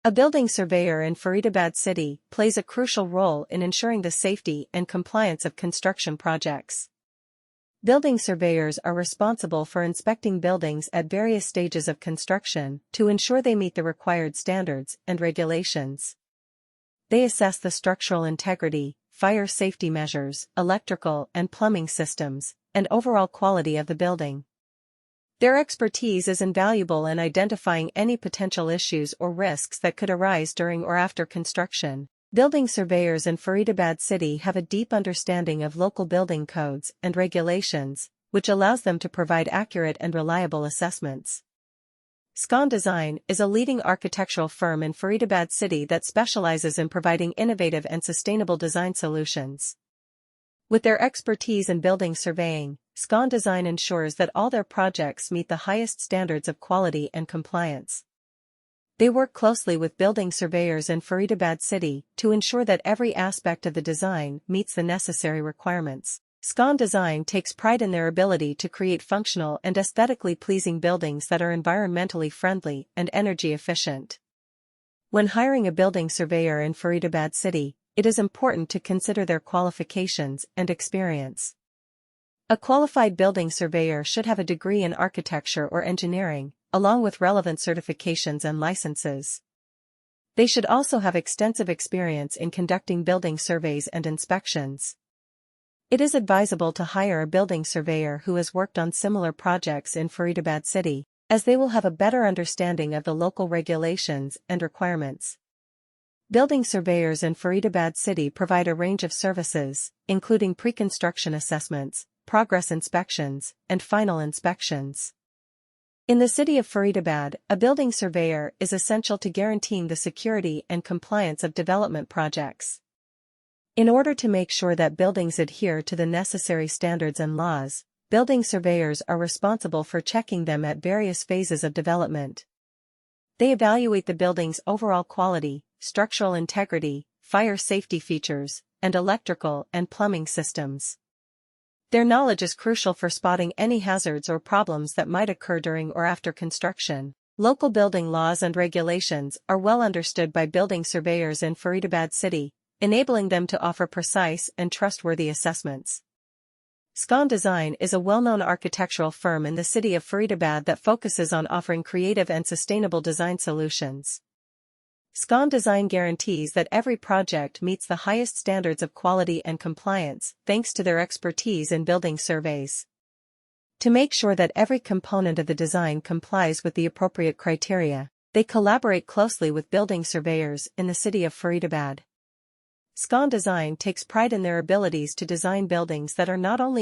A building surveyor in Faridabad city plays a crucial role in ensuring the safety and compliance of construction projects. Building surveyors are responsible for inspecting buildings at various stages of construction to ensure they meet the required standards and regulations. They assess the structural integrity, fire safety measures, electrical and plumbing systems, and overall quality of the building. Their expertise is invaluable in identifying any potential issues or risks that could arise during or after construction. Building surveyors in Faridabad city have a deep understanding of local building codes and regulations, which allows them to provide accurate and reliable assessments. Scon Design is a leading architectural firm in Faridabad city that specializes in providing innovative and sustainable design solutions. With their expertise in building surveying, Scon Design ensures that all their projects meet the highest standards of quality and compliance. They work closely with building surveyors in Faridabad city to ensure that every aspect of the design meets the necessary requirements. Scon Design takes pride in their ability to create functional and aesthetically pleasing buildings that are environmentally friendly and energy efficient. When hiring a building surveyor in Faridabad city, it is important to consider their qualifications and experience. A qualified building surveyor should have a degree in architecture or engineering, along with relevant certifications and licenses. They should also have extensive experience in conducting building surveys and inspections. It is advisable to hire a building surveyor who has worked on similar projects in Faridabad city, as they will have a better understanding of the local regulations and requirements. Building surveyors in Faridabad city provide a range of services, including pre-construction assessments, progress inspections, and final inspections. In the city of Faridabad, a building surveyor is essential to guaranteeing the security and compliance of development projects. In order to make sure that buildings adhere to the necessary standards and laws, building surveyors are responsible for checking them at various phases of development. They evaluate the building's overall quality, structural integrity, fire safety features, and electrical and plumbing systems. Their knowledge is crucial for spotting any hazards or problems that might occur during or after construction. Local building laws and regulations are well understood by building surveyors in Faridabad city, enabling them to offer precise and trustworthy assessments. Scon Design is a well-known architectural firm in the city of Faridabad that focuses on offering creative and sustainable design solutions. Scon Design guarantees that every project meets the highest standards of quality and compliance, thanks to their expertise in building surveys. To make sure that every component of the design complies with the appropriate criteria, they collaborate closely with building surveyors in the city of Faridabad. Scon Design takes pride in their abilities to design buildings that are not only